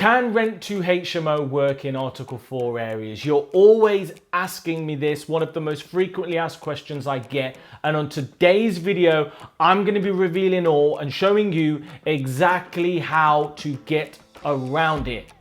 Can Rent-to-HMO work in Article 4 areas? You're always asking me this, one of the most frequently asked questions I get. And on today's video, I'm going to be revealing all and showing you exactly how to get around it.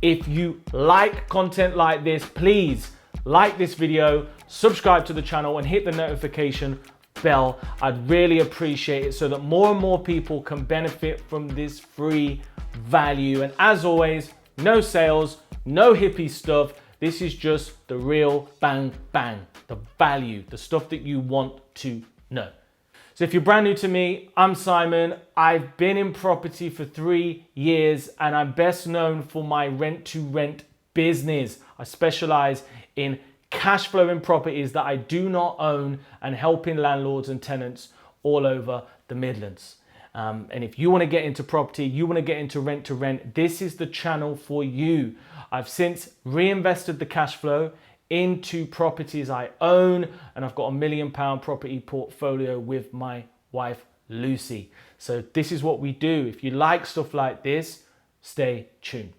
If you like content like this, please like this video, subscribe to the channel and hit the notification bell. I'd really appreciate it so that more and more people can benefit from this free value. And as always, no sales, no hippie stuff. This is just the real bang bang, the value, the stuff that you want to know. So if you're brand new to me, I'm Simon. I've been in property for 3 years and I'm best known for my rent-to-rent business. I specialize in cash flowing properties that I do not own and helping landlords and tenants all over the Midlands. And if you want to get into property, you want to get into rent to rent, this is the channel for you. I've since reinvested the cash flow into properties I own, and I've got £1 million property portfolio with my wife, Lucy. So this is what we do. If you like stuff like this, stay tuned.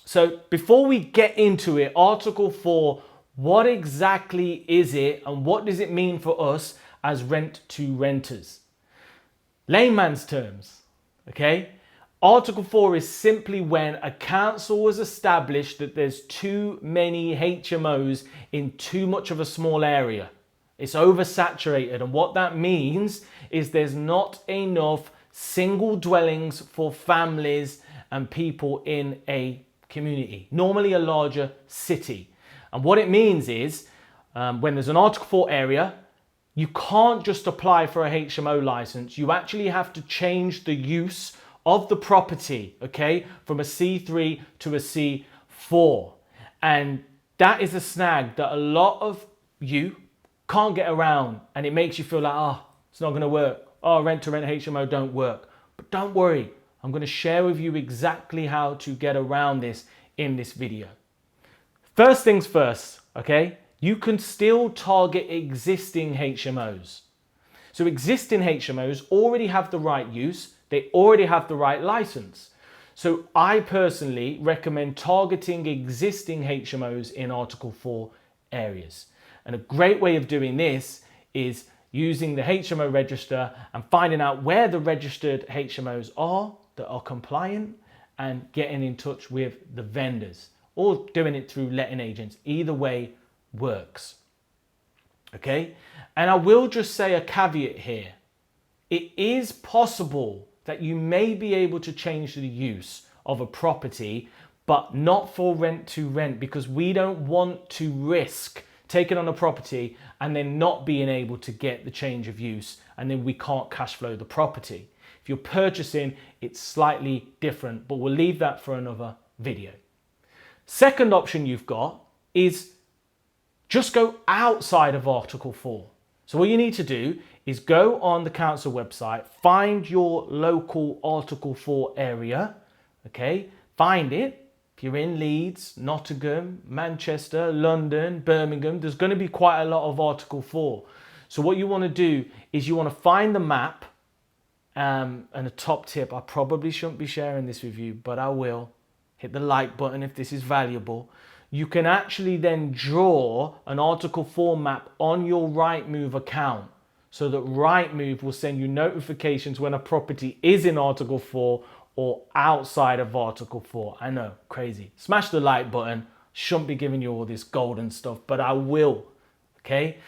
So before we get into it, Article 4, what exactly is it and what does it mean for us as rent-to-renters? Layman's terms, okay? Article 4 is simply when a council has established that there's too many HMOs in too much of a small area. It's oversaturated, and what that means is there's not enough single dwellings for families and people in a community, normally a larger city. And what it means is when there's an Article 4 area, you can't just apply for a HMO license. You actually have to change the use of the property, okay, from a C3 to a C4. And that is a snag that a lot of you can't get around, and it makes you feel like, oh, it's not going to work. Oh, rent-to-rent HMO don't work. But don't worry, I'm going to share with you exactly how to get around this in this video. First things first, okay? You can still target existing HMOs. So existing HMOs already have the right use, they already have the right license. So I personally recommend targeting existing HMOs in Article 4 areas. And a great way of doing this is using the HMO register and finding out where the registered HMOs are that are compliant and getting in touch with the vendors, or doing it through letting agents. Either way works, okay? And I will just say a caveat here. It is possible that you may be able to change the use of a property, but not for rent to rent, because we don't want to risk taking on a property and then not being able to get the change of use, and then we can't cash flow the property. If you're purchasing, it's slightly different, but we'll leave that for another video. Second option you've got is just go outside of Article 4. So what you need to do is go on the council website, find your local Article 4 area, okay? Find it. If you're in Leeds, Nottingham, Manchester, London, Birmingham, there's going to be quite a lot of Article 4. So what you want to do is you want to find the map, and a top tip, I probably shouldn't be sharing this with you, but I will. Hit the like button if this is valuable. You can actually then draw an Article 4 map on your Rightmove account so that Rightmove will send you notifications when a property is in Article 4 or outside of Article 4. I know, crazy. Smash the like button. Shouldn't be giving you all this golden stuff, but I will, okay?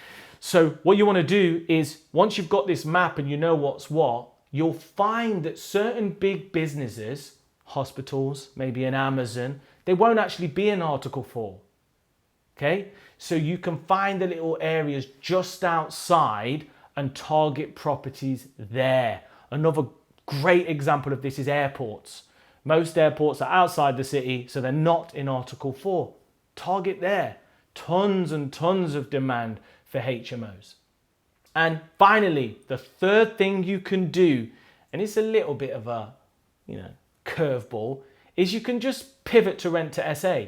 So what you want to do is, once you've got this map and you know what's what, you'll find that certain big businesses, hospitals, maybe an Amazon, they won't actually be in Article 4, okay? So you can find the little areas just outside and target properties there. Another great example of this is airports. Most airports are outside the city, so they're not in Article 4. Target there. Tons and tons of demand for HMOs. And finally, the third thing you can do, and it's a little bit of a, curveball, is you can just pivot to rent to SA.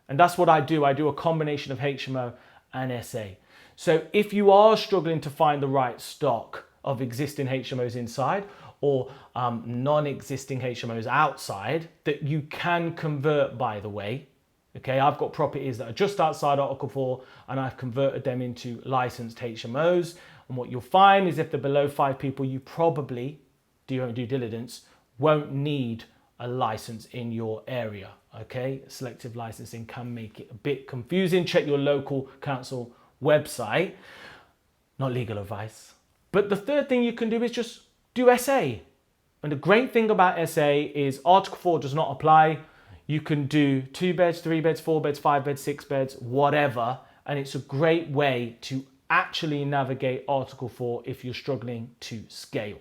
And that's what I do. I do a combination of HMO and SA. So if you are struggling to find the right stock of existing HMOs inside, or non-existing HMOs outside that you can convert, by the way. Okay, I've got properties that are just outside Article 4 and I've converted them into licensed HMOs. And what you'll find is if they're below 5 people, you probably, do your own due diligence, won't need a license in your area. Okay, selective licensing can make it a bit confusing. Check your local council website. Not legal advice. But the third thing you can do is just do SA. And the great thing about SA is Article 4 does not apply. You can do 2 beds, 3 beds, 4 beds, 5 beds, 6 beds, whatever. And it's a great way to actually navigate Article 4 if you're struggling to scale.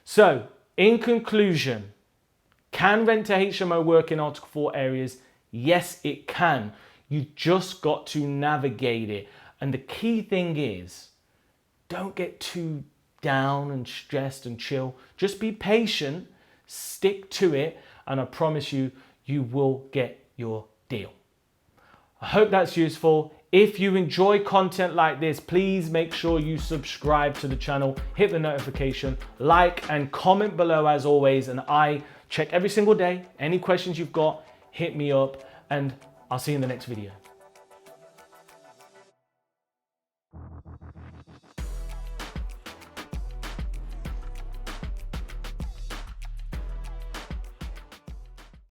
So, in conclusion, can Rent-to-HMO work in Article 4 areas? Yes, it can. You just got to navigate it. And the key thing is, don't get too down and stressed and chill. Just be patient, stick to it, and I promise you, you will get your deal. I hope that's useful. If you enjoy content like this, please make sure you subscribe to the channel, hit the notification, like and comment below as always, and I check every single day. Any questions you've got, hit me up, and I'll see you in the next video.